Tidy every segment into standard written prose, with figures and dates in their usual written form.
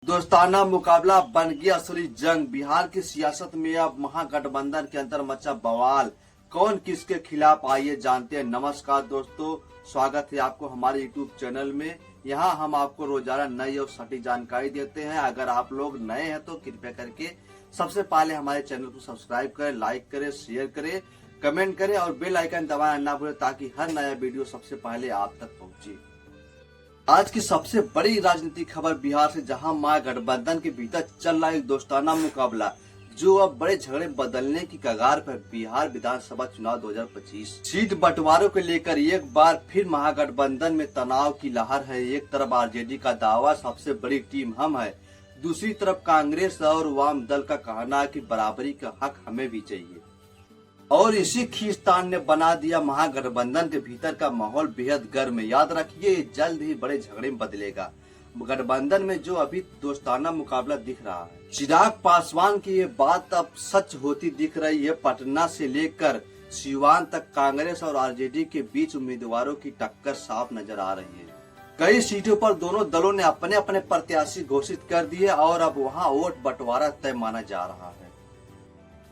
दोस्ताना मुकाबला बन गया असली जंग। बिहार की सियासत में अब महागठबंधन के अंदर मचा बवाल। कौन किसके खिलाफ, आइए जानते हैं। नमस्कार दोस्तों, स्वागत है आपको हमारे यूट्यूब चैनल में। यहाँ हम आपको रोजाना नई और सटीक जानकारी देते हैं। अगर आप लोग नए हैं तो कृपया करके सबसे पहले हमारे चैनल को सब्सक्राइब करें, लाइक करें, शेयर करें, कमेंट करें और बेल आइकन दबाना ना भूलें ताकि हर नया वीडियो सबसे पहले आप तक पहुंचे। आज की सबसे बड़ी राजनीतिक खबर बिहार से, जहां महागठबंधन के भीतर चल रहा एक दोस्ताना मुकाबला जो अब बड़े झगड़े बदलने की कगार पर। बिहार विधानसभा चुनाव 2025 सीट बंटवारों को लेकर एक बार फिर महागठबंधन में तनाव की लहर है। एक तरफ आरजेडी का दावा सबसे बड़ी टीम हम है, दूसरी तरफ कांग्रेस और वाम दल का कहना है कि बराबरी का हक हमें भी चाहिए। और इसी खींचतान ने बना दिया महागठबंधन के भीतर का माहौल बेहद गर्म। याद रखिए, जल्द ही बड़े झगड़े में बदलेगा। गठबंधन में जो अभी दोस्ताना मुकाबला दिख रहा है, चिराग पासवान की ये बात अब सच होती दिख रही है। पटना से लेकर सीवान तक कांग्रेस और आरजेडी के बीच उम्मीदवारों की टक्कर साफ नजर आ रही है। कई सीटों पर दोनों दलों ने अपने अपने प्रत्याशी घोषित कर दिए और अब वहां वोट बंटवारा तय माना जा रहा है।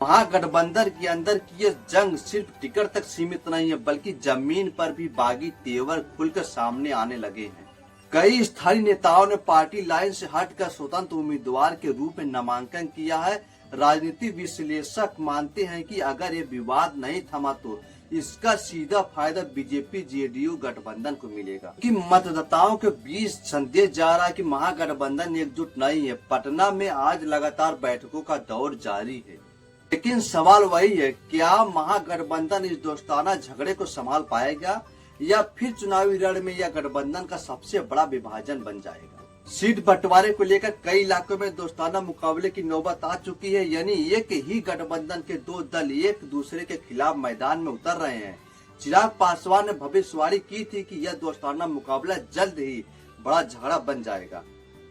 महागठबंधन के अंदर की ये जंग सिर्फ टिकट तक सीमित नहीं है, बल्कि जमीन पर भी बागी तेवर खुलकर सामने आने लगे हैं। कई स्थानीय नेताओं ने पार्टी लाइन से हटकर स्वतंत्र उम्मीदवार के रूप में नामांकन किया है। राजनीतिक विश्लेषक मानते हैं कि अगर ये विवाद नहीं थमा तो इसका सीधा फायदा बीजेपी जेडीयू गठबंधन को मिलेगा। कि मतदाताओं के बीच संदेश जा रहा है कि महागठबंधन एकजुट नहीं है। पटना में आज लगातार बैठकों का दौर जारी है, लेकिन सवाल वही है, क्या महागठबंधन इस दोस्ताना झगड़े को संभाल पाएगा या फिर चुनावी रण में यह गठबंधन का सबसे बड़ा विभाजन बन जाएगा। सीट बंटवारे को लेकर कई इलाकों में दोस्ताना मुकाबले की नौबत आ चुकी है, यानी एक ही गठबंधन के दो दल एक दूसरे के खिलाफ मैदान में उतर रहे हैं। चिराग पासवान ने भविष्यवाणी की थी कि यह दोस्ताना मुकाबला जल्द ही बड़ा झगड़ा बन जाएगा।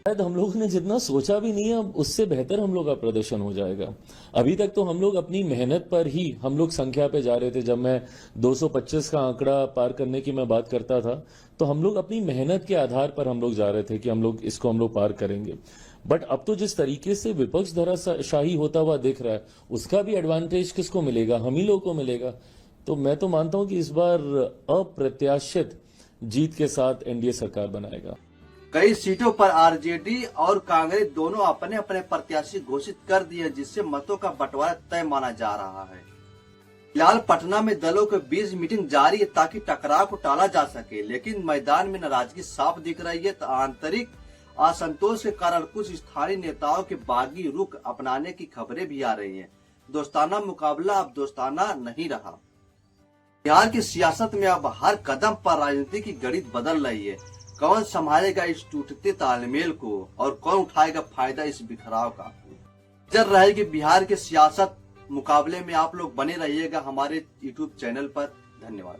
शायद हम लोग ने जितना सोचा भी नहीं है, अब उससे बेहतर हम लोग का प्रदर्शन हो जाएगा। अभी तक तो हम लोग अपनी मेहनत पर ही हम लोग संख्या पे जा रहे थे। जब मैं 225 का आंकड़ा पार करने की मैं बात करता था तो हम लोग अपनी मेहनत के आधार पर हम लोग जा रहे थे कि हम लोग इसको पार करेंगे। बट अब तो जिस तरीके से विपक्ष धराशाही होता हुआ दिख रहा है, उसका भी एडवांटेज किसको मिलेगा? हम ही लोग को मिलेगा। तो मैं तो मानता हूं कि इस बार अप्रत्याशित जीत के साथ एनडीए सरकार बनाएगा। कई सीटों पर आरजेडी और कांग्रेस दोनों अपने अपने प्रत्याशी घोषित कर दिए, जिससे मतों का बंटवारा तय माना जा रहा है। फिलहाल पटना में दलों के बीच मीटिंग जारी है ताकि टकराव को टाला जा सके, लेकिन मैदान में नाराजगी साफ दिख रही है। तो आंतरिक असंतोष के कारण कुछ स्थानीय नेताओं के बागी रुख अपनाने की खबरें भी आ रही है। दोस्ताना मुकाबला अब दोस्ताना नहीं रहा। बिहार की सियासत में अब हर कदम पर राजनीति की गणित बदल रही है। कौन संभालेगा इस टूटते तालमेल को और कौन उठाएगा फायदा इस बिखराव का? नजर रहेगी बिहार के सियासत मुकाबले में। आप लोग बने रहिएगा हमारे यूट्यूब चैनल पर। धन्यवाद।